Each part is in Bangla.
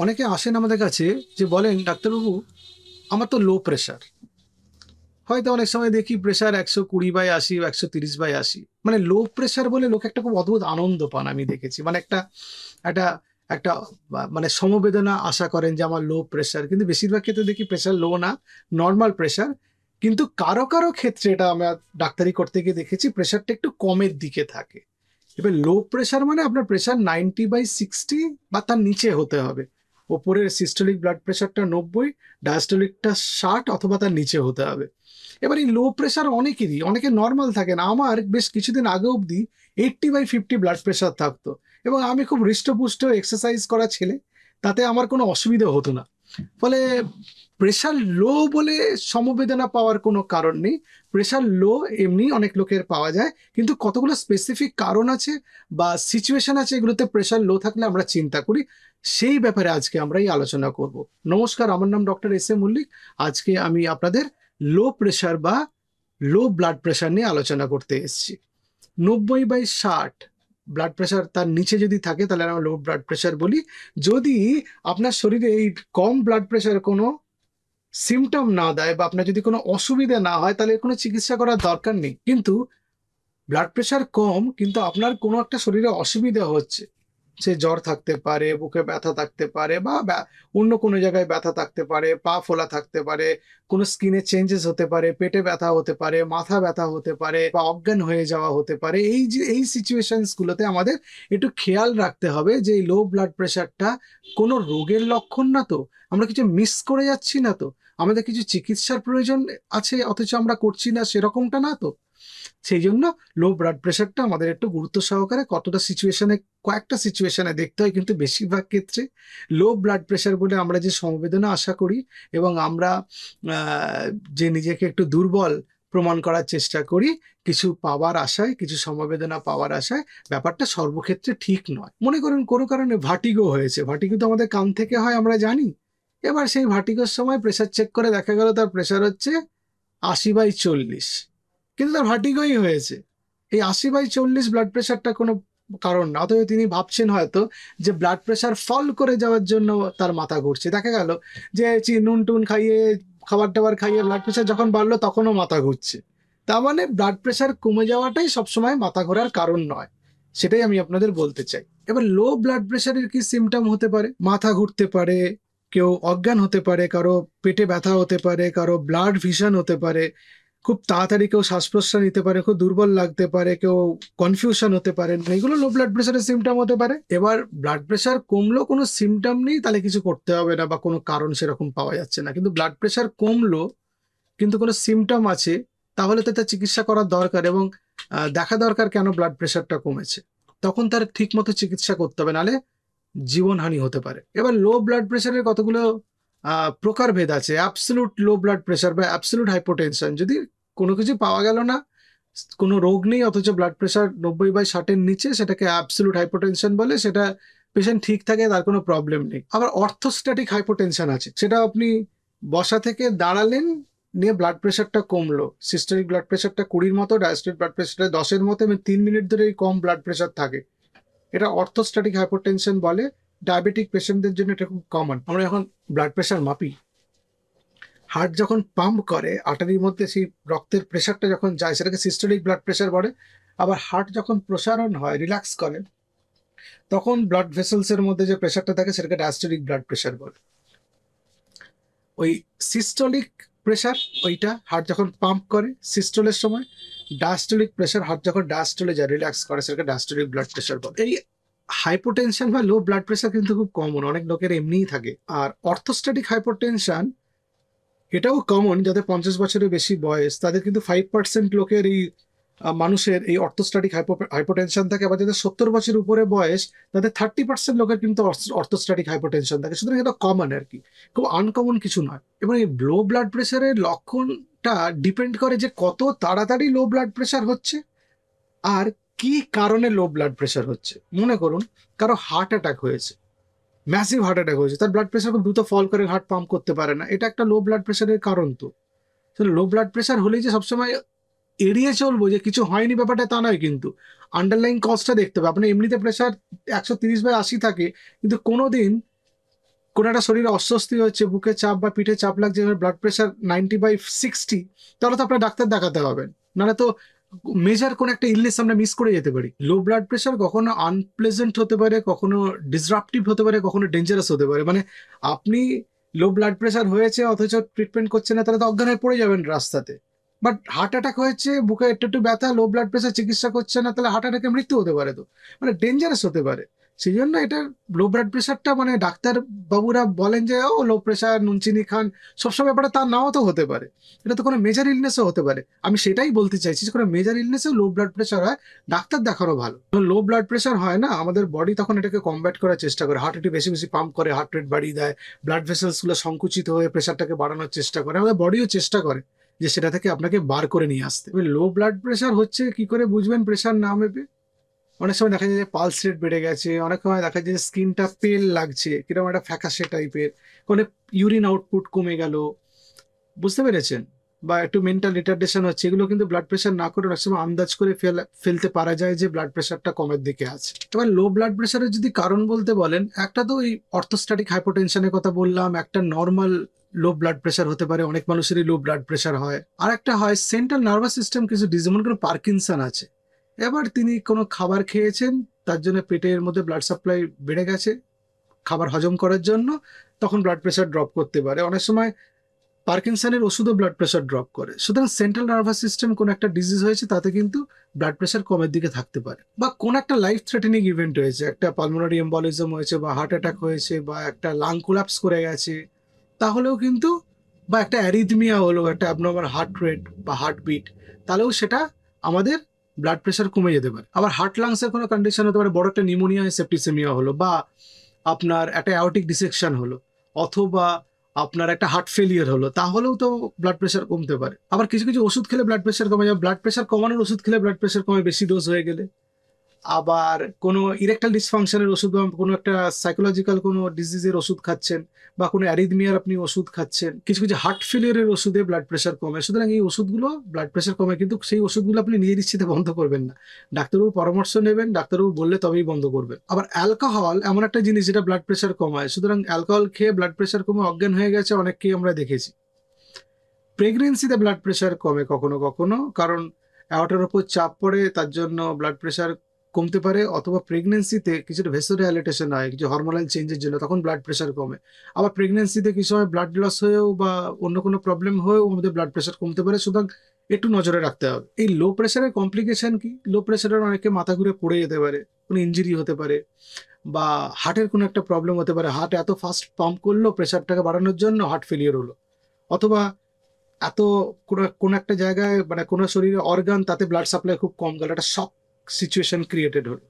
অনেকে আসেন আমাদের কাছে যে বলেন, ডাক্তারবাবু আমার তো লো প্রেশার। হয়তো অনেক সময় দেখি প্রেশার 120/80, 130/80। মানে লো প্রেশার বলে লোক একটা খুব অদ্ভুত আনন্দ পান, আমি দেখেছি। মানে একটা একটা একটা মানে সমবেদনা আশা করেন যে আমার লো প্রেশার, কিন্তু বেশিরভাগ ক্ষেত্রে দেখি প্রেশার লো না, নর্মাল প্রেশার। কিন্তু কারো কারো ক্ষেত্রে এটা আমরা ডাক্তারি করতে গিয়ে দেখেছি প্রেশারটা একটু কমের দিকে থাকে। এবার লো প্রেশার মানে আপনার প্রেশার 90/60 বা তার নিচে হতে হবে। ওপরের সিস্টোলিক ব্লাড প্রেশারটা 90, ডায়াস্টোলিকটা 60 অথবা তার নিচে হতে হবে। এবার এই লো প্রেশার অনেকেরই, অনেকে নর্মাল থাকে না। আমার বেশ কিছুদিন আগে অবধি 80/50 ব্লাড প্রেশার থাকতো, এবং আমি খুব হৃষ্টপুষ্ট এক্সারসাইজ করা ছেলে, তাতে আমার কোনো অসুবিধা হতো না। ফলে প্রেশার লো বলে সমবেদনা পাওয়ার কোনো কারণ নেই। প্রেশার লো এমনি অনেক লোকের পাওয়া যায়, কিন্তু কতগুলো স্পেসিফিক কারণ আছে বা সিচুয়েশন আছে এগুলোতে প্রেশার লো থাকলে আমরা চিন্তা করি। সেই ব্যাপারে আজকে আমরা এই আলোচনা করব। নমস্কার, আমার নাম ডক্টর এস এ মল্লিক। আজকে আমি আপনাদের লো প্রেশার বা লো ব্লাড প্রেশার নিয়ে আলোচনা করতে এসেছি। 90/60 ব্লাড প্রেশার তার নিচে যদি থাকে তাহলে আমরা লো ব্লাড প্রেশার বলি। যদি আপনার শরীরে এই কম ব্লাড প্রেশার কোনো সিমটম না দেয় বা আপনার যদি কোনো অসুবিধা না হয়, তাহলে কোনো চিকিৎসা করার দরকার নেই। কিন্তু ব্লাড প্রেশার কম কিন্তু আপনার কোনো একটা শরীরে অসুবিধা হচ্ছে, সে জ্বর থাকতে পারে, বুকে ব্যথা থাকতে পারে, বা অন্য কোনো জায়গায় ব্যথা থাকতে পারে, পা ফোলা থাকতে পারে, কোনো স্কিনে চেঞ্জেস হতে পারে, পেটে ব্যথা হতে পারে, মাথা ব্যথা হতে পারে, বা অজ্ঞান হয়ে যাওয়া হতে পারে। এই যে এই সিচুয়েশনস গুলোতে আমাদের একটু খেয়াল রাখতে হবে যে এই লো ব্লাড প্রেশারটা কোনো রোগের লক্ষণ না তো, আমরা কিছু মিস করে যাচ্ছি না তো, আমাদের কিছু চিকিৎসার প্রয়োজন আছে অথচ আমরা করছি না, সেরকমটা না তো। সেই জন্য লো ব্লাড প্রেশারটা আমাদের একটু গুরুত্ব সহকারে কতটা সিচুয়েশনে, কয়েকটা সিচুয়েশনে দেখতে হয়, কিন্তু বেশিরভাগ ক্ষেত্রে লো ব্লাড প্রেশার বলে আমরা যে সমবেদনা আশা করি এবং আমরা যে নিজেকে একটু দুর্বল প্রমাণ করার চেষ্টা করি কিছু পাওয়ার আশায়, কিছু সমবেদনা পাওয়ার আশায়, ব্যাপারটা সর্বক্ষেত্রে ঠিক নয়। মনে করুন কোনো কারণে ভার্টিগো হয়েছে, ভার্টিগো তো আমাদের কান থেকে হয় আমরা জানি। এবার সেই ভার্টিগোর সময় প্রেশার চেক করে দেখা গেল তার প্রেশার হচ্ছে 80/40, কিন্তু তার ভার্টিগোই হয়েছে। এই 80/40 ব্লাড প্রেশারটা কোনো কারণ না, অথচ তিনি ভাবছেন হয়তো যে ব্লাড প্রেশার ফল করে যাওয়ার জন্য তার মাথা ঘুরছে। দেখা গেল যে নুন টুন খাইয়ে, খাবার টাবার খাইয়ে ব্লাড প্রেশার যখন বাড়লো তখনও মাথা ঘুরছে। তার মানে ব্লাড প্রেশার কমে যাওয়াটাই সবসময় মাথা ঘোরার কারণ নয়, সেটাই আমি আপনাদের বলতে চাই। এবার লো ব্লাড প্রেশারের কি সিমটম হতে পারে? মাথা ঘুরতে পারে, কেউ অজ্ঞান হতে পারে, কারো পেটে ব্যথা হতে পারে, কারো ব্লাড ভিশন হতে পারে, খুব তাড়াতাড়ি কেউ শ্বাস প্রশ্বাস নিতে পারে, খুব দুর্বল লাগতে পারে, কেউ কনফিউশন হতে পারে। এগুলো লো ব্লাড প্রেশারের সিমটম হতে পারে। এবার ব্লাড প্রেশার কমলো, কোনো সিমটম নেই, তাহলে কিছু করতে হবে না বা কোনো কারণ সেরকম পাওয়া যাচ্ছে না। কিন্তু ব্লাড প্রেশার কমলো কিন্তু কোনো সিমটম আছে, তাহলে তো তার চিকিৎসা করার দরকার এবং দেখা দরকার কেন ব্লাড প্রেশারটা কমেছে। তখন তার ঠিক মতো চিকিৎসা করতে হবে, নাহলে জীবনহানি হতে পারে। এবার লো ব্লাড প্রেশারের কতগুলো প্রকারভেদ আছে। অ্যাবসলিউট লো ব্লাড প্রেশার বা অ্যাবসলিউট হাইপোটেনশন, যদি কোনো কিছু পাওয়া গেল না, কোনো রোগ নেই অথচ ব্লাড প্রেশার 90/60-এর নিচে, সেটাকে অ্যাবসলিউট হাইপোটেনশন বলে। সেটা পেশেন্ট ঠিক থাকে, তার কোনো প্রবলেম নেই। আবার অর্থোস্ট্যাটিক হাইপোটেনশন আছে, সেটা আপনি বসা থেকে দাঁড়ালেন, নিয়ে ব্লাড প্রেশারটা কমলো, সিস্টোলিক ব্লাড প্রেশারটা 20-র মতো, ডায়াস্টোলিক ব্লাড প্রেশারটা 10-এর মতো, এবং 3 মিনিট ধরে কম ব্লাড প্রেশার থাকে, এটা অর্থোস্ট্যাটিক হাইপোটেনশন বলে। ডায়াবেটিক পেশেন্টদের জন্য এটা খুব কমন। আমরা যখন ব্লাড প্রেশার মাপি, হার্ট যখন পাম্প করে আর্টারির মধ্যে, সেই রক্তের প্রেশারটা যখন যায় সেটাকে সিস্টোলিক ব্লাড প্রেশার বলে। আবার হার্ট যখন প্রসারণ হয়, রিল্যাক্স করে, তখন ব্লাড ভেসেলসের মধ্যে যে প্রেশারটা থাকে সেটাকে ডায়াস্টোলিক ব্লাড প্রেশার বলে। ওই সিস্টোলিক প্রেশার ওইটা হার্ট যখন পাম্প করে সিস্টোলের সময়, ডায়াস্টোলিক প্রেশার হার্ট যখন ডায়াস্টোলে যায়, রিল্যাক্স করে, সেটাকে ডায়াস্টোলিক ব্লাড প্রেশার বলে। এই হাইপোটেনশন বা লো ব্লাড প্রেশার কিন্তু খুব কমন, অনেক লোকের এমনিই থাকে। আর অর্থোস্ট্যাটিক হাইপোটেনশন এটাও কমন, যাদের 50 বছরের বেশি বয়স, তাদের কিন্তু 5% লোকের এই মানুষের এই অর্থোস্ট্যাটিক হাইপোটেনশন থাকে। আবার যাদের 70 বছর উপরে বয়স, তাদের 30% লোকের কিন্তু অর্থোস্ট্যাটিক হাইপোটেনশন থাকে। সুতরাং এটা কমন আর কি, খুব আনকমন কিছু নয়। এবং এই লো ব্লাড প্রেশারের লক্ষণটা ডিপেন্ড করে যে কত তাড়াতাড়ি লো ব্লাড প্রেশার হচ্ছে আর কি কারণে লো ব্লাড প্রেশার হচ্ছে। মনে করুন কারো হার্ট অ্যাটাক হয়েছে, ম্যাসিভ হার্ট অ্যাটাক হয়েছে, তার ব্লাড প্রেশার খুব দ্রুত ফল করে, হার্ট পাম্প করতে পারে না, এটা একটা লো ব্লাড প্রেশারের কারণ। তো লো ব্লাড প্রেশার হলেই যে সবসময় এড়িয়ে চলবো যে কিছু হয়নি, ব্যাপারটা তা নয়। কিন্তু আন্ডারলাইন কজটা দেখতে হবে। আপনার এমনিতে প্রেশার 130/80 থাকে, কিন্তু কোনোদিন কোনো একটা শরীরে অস্বস্তি হচ্ছে, বুকে চাপ বা পিঠে চাপ লাগছে, ব্লাড প্রেশার 90/60, তাহলে তো আপনার ডাক্তার দেখাতে হবেন। নাহলে তো মেজর কোনো একটা ইলনেস আমরা মিস করে যেতে পারি। লো ব্লাড প্রেশার কখনো আনপ্লেজেন্ট হতে পারে, কখনো ডিসরাপটিভ হতে পারে, কখনো ডেঞ্জারাস হতে পারে। মানে আপনি লো ব্লাড প্রেশার হয়েছে অথচ ট্রিটমেন্ট করছে না, তাহলে তো অজ্ঞান হয়ে পড়ে যাবেন রাস্তাতে। বাট হার্ট অ্যাটাক হয়েছে, বুকে একটু একটু ব্যথা, লো ব্লাড প্রেশার চিকিৎসা করছে না, তাহলে হার্ট অ্যাটাকে মৃত্যু হতে পারে, তো মানে ডেঞ্জারাস হতে পারে। সেই জন্য এটা লো ব্লাড প্রেশারটা মানে ডাক্তার বাবুরা বলেন যে ও লো প্রেশার, নুন চিনি খান, সবসময় ব্যাপারটা তার নাও তো হতে পারে। এটা তো কোনো মেজর ইলনেসও হতে পারে। আমি সেটাই বলতে চাইছি যে কোনো মেজর ইলনেসেও লো ব্লাড প্রেশার হয়, ডাক্তার দেখানো ভালো। লো ব্লাড প্রেশার হয় না, আমাদের বডি তখন এটাকে কমব্যাট করার চেষ্টা করে, হার্ট একটু বেশি বেশি পাম্প করে, হার্ট রেট বাড়িয়ে দেয়, ব্লাড ভেসেলস গুলো সংকুচিত হয়ে প্রেশারটাকে বাড়ানোর চেষ্টা করে, আমাদের বডিও চেষ্টা করে যে সেটা থেকে আপনাকে বার করে নিয়ে আসতে। লো ব্লাড প্রেশার হচ্ছে কি করে বুঝবেন প্রেশার না মেপে? অনেক সময় দেখা যায় যে পালস রেট বেড়ে গেছে, অনেক সময় দেখা যায় যে স্কিনটা পেল লাগছে, কিরকম একটা ফ্যাকাশে টাইপের, কোনো ইউরিন আউটপুট কমে গেল, বুঝতে পেরেছেন? বা একটু মেন্টাল রিটার্ডেশন হচ্ছে, এগুলো কিন্তু ব্লাড প্রেশার না করে অনেক সময় আন্দাজ করে ফেলতে পারা যায় যে ব্লাড প্রেশারটা কমের দিকে আছে। এবার লো ব্লাড প্রেশারের যদি কারণ বলতে বলেন, একটা তো ওই অর্থোস্ট্যাটিক হাইপোটেনশনের কথা বললাম, একটা নর্মাল লো ব্লাড প্রেশার হতে পারে, অনেক মানুষেরই লো ব্লাড প্রেশার হয়। আর একটা হয় সেন্ট্রাল নার্ভাস সিস্টেম কিছু ডিজিজ, যেমন কোনো পার্কিনসন আছে, এবার তিনি কোনো খাবার খেয়েছেন, তার জন্য পেটের মধ্যে ব্লাড সাপ্লাই বেড়ে গেছে খাবার হজম করার জন্য, তখন ব্লাড প্রেশার ড্রপ করতে পারে। অনেক সময় পার্কিনসনের ওষুধও ব্লাড প্রেশার ড্রপ করে। সুতরাং সেন্ট্রাল নার্ভাস সিস্টেম কোনো একটা ডিজিজ হয়েছে, তাতে কিন্তু ব্লাড প্রেশার কমের দিকে থাকতে পারে। বা কোন একটা লাইফ থ্রেটেনিং ইভেন্ট হয়েছে, একটা পালমোনারি এম্বলিজম হয়েছে, বা হার্ট অ্যাটাক হয়েছে, বা একটা লাং কোলাপস করে গেছে, তাহলেও কিন্তু, বা একটা অ্যারিথমিয়া হলো, একটা অ্যাবনর্মাল হার্ট রেট বা হার্টবিট, তাহলেও সেটা আমাদের ব্লাড প্রেশার কমে যেতে পারে। আবার হার্ট লাংসের কোনো কন্ডিশন হতে পারে, বড় একটা নিউমোনিয়া, সেপ্টিসেমিয়া হলো, বা আপনার একটা অ্যাওর্টিক ডিসেকশন হলো, অথবা আপনার একটা হার্ট ফেলিয়ার হলো, তাহলেও তো ব্লাড প্রেশার কমতে পারে। আবার কিছু কিছু ওষুধ খেলে ব্লাড প্রেশার কমে যাবে, ব্লাড প্রেশার কমানোর ওষুধ খেলে ব্লাড প্রেশার কমে বেশি ডোজ হয়ে গেলে। আবার কোনো ইরেকটাল ডিসফাংশনের ওষুধ, বা কোনো একটা সাইকোলজিক্যাল কোনো ডিজিজের ওষুধ খাচ্ছেন, বা কোনো অ্যারিথমিয়ার আপনি ওষুধ খাচ্ছেন, কিছু কিছু হার্ট ফেলিয়ারের ওষুধে ব্লাড প্রেশার কমে। সুতরাং এই ওষুধগুলো ব্লাড প্রেশার কমে, কিন্তু সেই ওষুধগুলো আপনি নিজের ইচ্ছেতে বন্ধ করবেন না, ডাক্তারবাবুর পরামর্শ নেবেন, ডাক্তারবাবু বললে তবেই বন্ধ করবেন। আবার অ্যালকোহল এমন একটা জিনিস যেটা ব্লাড প্রেশার কমায়, সুতরাং অ্যালকোহল খেয়ে ব্লাড প্রেশার কমে অজ্ঞান হয়ে গেছে অনেককেই আমরা দেখেছি। প্রেগনেন্সিতে ব্লাড প্রেশার কমে কখনো কখনো, কারণ অ্যাওর্টার উপর চাপ পড়ে, তার জন্য ব্লাড প্রেশার কমতে পারে। অথবা প্রেগনেন্সিতে কিছুটা ভেসোডাইলেটেশন হয়, কিছু হরমোনাল চেঞ্জের জন্য, তখন ব্লাড প্রেশার কমে। আবার প্রেগনেন্সিতে কিছু সময় ব্লাড লস হয়েও বা অন্য কোনো প্রবলেম হয়েও আমাদের ব্লাড প্রেশার কমতে পারে, সুতরাং একটু নজরে রাখতে হবে। এই লো প্রেশারের কমপ্লিকেশন কি? লো প্রেশারের অনেকে মাথা ঘুরে পড়ে যেতে পারে, কোনো ইঞ্জুরি হতে পারে, বা হার্টের কোনো একটা প্রবলেম হতে পারে, হার্ট এত ফাস্ট পাম্প করলো প্রেশারটাকে বাড়ানোর জন্য, হার্ট ফেলিয়ার হলো। অথবা এত কোনো একটা জায়গায়, মানে কোনো শরীরে অর্গান, তাতে ব্লাড সাপ্লাই খুব কম গেল, একটা শক সিচুয়েশন ক্রিয়েটেড হলো,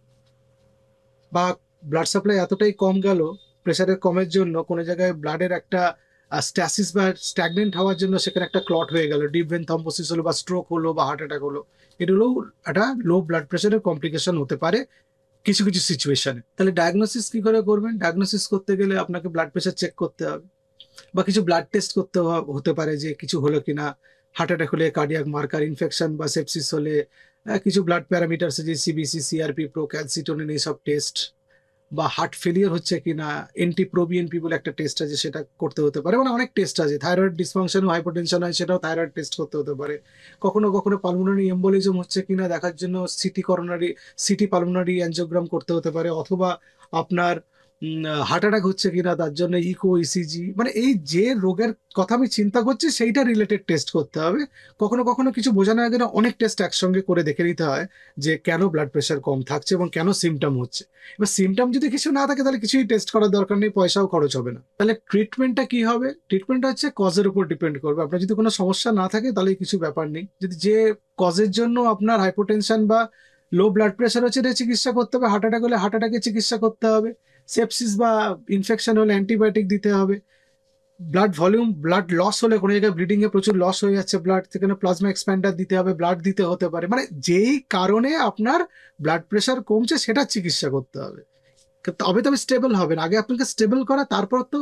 বা ব্লাড সাপ্লাই এতটাই কম গেল প্রেশারের কমের জন্য, কোনো জায়গায় ব্লাডের একটা স্ট্যাসিস বা স্ট্যাগনেন্ট হওয়ার জন্য সেখানে একটা ক্লট হয়ে গেল, ডিপ ভেন থ্রম্বোসিস হলো, বা স্ট্রোক হলো, বা হার্ট অ্যাটাক হলো, এগুলোও একটা লো ব্লাড প্রেশারের কমপ্লিকেশন হতে পারে কিছু কিছু সিচুয়েশনে। তাহলে ডায়াগনোসিস কি করে করবেন? ডায়াগনোসিস করতে গেলে আপনাকে ব্লাড প্রেশার চেক করতে হবে, বা কিছু ব্লাড টেস্ট করতে হতে পারে যে কিছু হলো কিনা, হার্ট অ্যাটাক হলে, কার্ডিয়াক মার্কার ইনফেকশন বা সেপসিস হলে, কিছু ব্লাড প্যারামিটার যে সিবিসি, সিআরপি, প্রো, ক্যালসিটোনিন, এইসব টেস্ট, বা হার্ট ফেলিয়ার হচ্ছে কিনা, এনটি প্রোবিএনপি বলে একটা টেস্ট আছে, সেটা করতে হতে পারে। মানে অনেক টেস্ট আছে, থাইরয়েড ডিসফাংশন, হাইপোটেনশন হয়, সেটাও থাইরয়েড টেস্ট করতে হতে পারে। কখনো কখনো পালমোনারি এম্বোলিজম হচ্ছে কিনা দেখার জন্য সিটি পালমোনারি অ্যানজিওগ্রাম করতে হতে পারে। অথবা আপনার হার্ট অ্যাটাক হচ্ছে কিনা তার জন্য ইকো, ইসিজি, মানে এই যে রোগের কথা আমি চিন্তা করছি সেইটা রিলেটেড টেস্ট করতে হবে। কখনো কখনো কিছু বোঝানোর আগে না অনেক টেস্ট একসঙ্গে করে দেখে নিতে হয় যে কেন ব্লাড প্রেশার কম থাকছে এবং কেন সিমটম হচ্ছে। এবার সিমটম যদি কিছু না থাকে তাহলে কিছুই টেস্ট করার দরকার নেই, পয়সাও খরচ হবে না। তাহলে ট্রিটমেন্টটা কি হবে? ট্রিটমেন্ট হচ্ছে কজের উপর ডিপেন্ড করবে। আপনার যদি কোনো সমস্যা না থাকে তাহলে কিছু ব্যাপার নেই। যদি যে কজের জন্য আপনার হাইপোটেনশন বা লো ব্লাড প্রেশার হচ্ছে, এটা চিকিৎসা করতে হবে। হার্ট অ্যাটাক হলে হার্ট অ্যাটাকের চিকিৎসা করতে হবে। সেপসিস বা ইনফেকশন হলে অ্যান্টিবায়োটিক দিতে হবে। ব্লাড ভলিউম, ব্লাড লস হলে, কোনো জায়গায় ব্লিডিং এ প্রচুর লস হয়ে যাচ্ছে ব্লাড, সেখানে প্লাজমা এক্সপ্যান্ডার দিতে হবে, ব্লাড দিতে হতে পারে। মানে যেই কারণে আপনার ব্লাড প্রেশার কমছে সেটা চিকিৎসা করতে হবে। তবে তবে স্টেবল হবেন। আগে আপনাকে স্টেবল করা, তারপর তো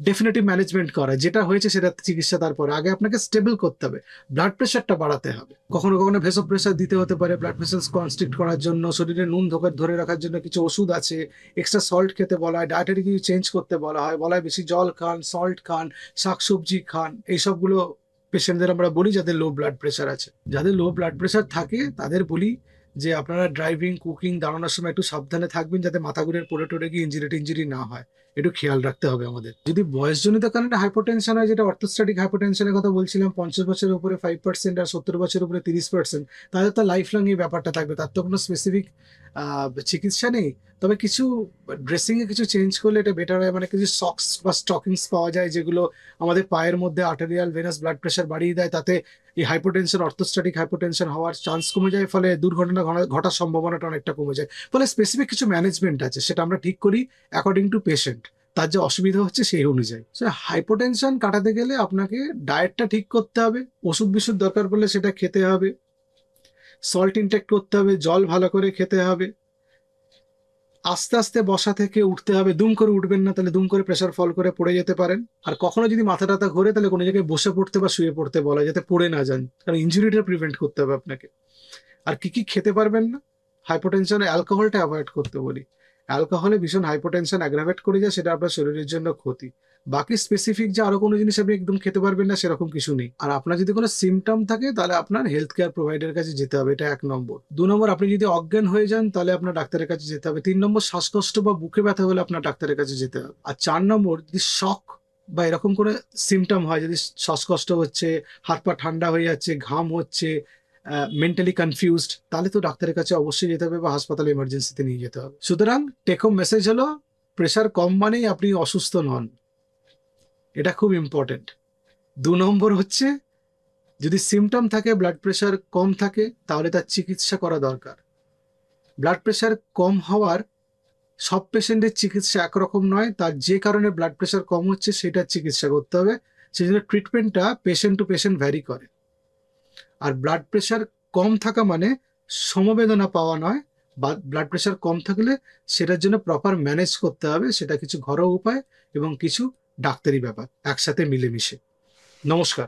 ডেফিনেটিভ ম্যানেজমেন্ট করা, যেটা হয়েছে সেটা চিকিৎসা। তারপরে আগে আপনাকে স্টেবল করতে হবে, ব্লাড প্রেশারটা বাড়াতে হবে। কখনো কখনো ভেসো প্রেশার দিতে হতে পারে, ব্লাড প্রেশার কনস্ট্রিক্ট করার জন্য। শরীরে নুন ধরে রাখার জন্য কিছু ওষুধ আছে, এক্সট্রা সল্ট খেতে বলা হয়, ডায়েটারি কিছু চেঞ্জ করতে বলা হয়, বেশি জল খান, সল্ট খান, শাকসবজি খান। এইসবগুলো পেশেন্টদের আমরা বলি যাদের লো ব্লাড প্রেশার আছে। যাদের লো ব্লাড প্রেশার থাকে তাদের বলি যে আপনারা ড্রাইভিং, কুকিং, দাঁড়ানোর সময় একটু সাবধানে থাকবেন, যাতে মাথা ঘুরে পড়ে টরে গিয়ে ইঞ্জুরি না হয়। একটু খেয়াল রাখতে হবে আমাদের। যদি বয়সজনিত কারণে হাইপোটেনশন হয়, যেটা অর্থোস্ট্যাটিক হাইপোটেনশনের কথা বলছিলাম, 50 বছরের উপরে 5% আর 70 বছরের উপরে 30%, তাহলে তো লাইফ লং এই ব্যাপারটা থাকবে। তার তো কোনো স্পেসিফিক চিকিৎসা নেই। তবে কিছু ড্রেসিং এ কিছু চেঞ্জ করলে এটা বেটার হয়। মানে কিছু সক্স বা স্টকিংস পাওয়া যায় যেগুলো আমাদের পায়ের মধ্যে আর্টেরিয়াল ভেনাস ব্লাড প্রেশার বাড়িয়ে দেয়, তাতে এই হাইপোটেনশন, অর্থোস্ট্যাটিক হাইপোটেনশন হওয়ার চান্স কমে যায়, ফলে দুর্ঘটনা ঘটার সম্ভাবনাটা অনেকটা কমে যায়। ফলে স্পেসিফিক কিছু ম্যানেজমেন্ট আছে, সেটা আমরা ঠিক করি অ্যাকর্ডিং টু পেশেন্ট, তার যে অসুবিধা হচ্ছে সেই অনুযায়ী। হাইপোটেনশন কাটাতে গেলে আপনাকে ডায়েটটা ঠিক করতে হবে, ওষুধ বিশুদ্ধ দরকার পড়লে সেটা খেতে হবে, সল্ট ইনটেক করতে হবে, জল ভালো করে খেতে হবে, আস্তে আস্তে বসা থেকে উঠতে হবে। দুম করে উঠবেন না, তাহলে দুম করে প্রেশার ফল করে পড়ে যেতে পারেন। আর কখনো যদি মাথা টাথা ঘোরে, তাহলে কোনো জায়গায় বসে পড়তে বা শুয়ে পড়তে বলা, যাতে পড়ে না যান, কারণ ইঞ্জুরিটা প্রিভেন্ট করতে হবে আপনাকে। আর কি কি খেতে পারবেন না, হাইপোটেনশনে অ্যালকোহলটা অ্যাভয়েড করতে বলি। অ্যালকোহলে ভীষণ হাইপোটেনশন অ্যাগ্রাভেট করে যায়, সেটা আপনার শরীরের জন্য ক্ষতি। বাকি স্পেসিফিক যে আরো কোনো জিনিস আপনি একদম খেতে পারবেন না সেরকম কিছু নেই। আর আপনার যদি কোনো সিমটম থাকে, তাহলে আপনার হেলথ কেয়ার প্রোভাইডারের কাছে যেতে হবে, এটা 1 নম্বর। 2 নম্বর, আপনি যদি অজ্ঞান হয়ে যান তাহলে আপনার ডাক্তারের কাছে যেতে হবে। 3 নম্বর, শ্বাসকষ্ট বা বুকে ব্যথা হলে আপনার ডাক্তারের কাছে যেতে হবে। আর 4 নম্বর, যদি শক বা এরকম কোনো সিমটম হয়, যদি শ্বাসকষ্ট হচ্ছে, হাত পা ঠান্ডা হয়ে যাচ্ছে, ঘাম হচ্ছে, মেন্টালি কনফিউজড, তাহলে তো ডাক্তারের কাছে অবশ্যই যেতে হবে বা হাসপাতালে এমার্জেন্সিতে নিয়ে যেতে হবে। সুতরাং টেক হোম মেসেজ হলো, প্রেশার কম মানেই আপনি অসুস্থ নন, এটা খুব ইম্পর্টেন্ট। 2 নম্বর হচ্ছে, যদি সিমটম থাকে, ব্লাড প্রেশার কম থাকে, তাহলে তার চিকিৎসা করা দরকার। ব্লাড প্রেশার কম হওয়ার সব পেশেন্টের চিকিৎসা একরকম নয়, তার যে কারণে ব্লাড প্রেশার কম হচ্ছে সেটার চিকিৎসা করতে হবে। সেই জন্য ট্রিটমেন্টটা পেশেন্ট টু পেশেন্ট ভ্যারি করে। আর ব্লাড প্রেশার কম থাকা মানে সমবেদনা পাওয়া নয়, বা ব্লাড প্রেশার কম থাকলে সেটার জন্য প্রপার ম্যানেজ করতে হবে, সেটা কিছু ঘরোয়া উপায় এবং কিছু ডাক্তারি ব্যাপার একসাথে মিলেমিশে। নমস্কার।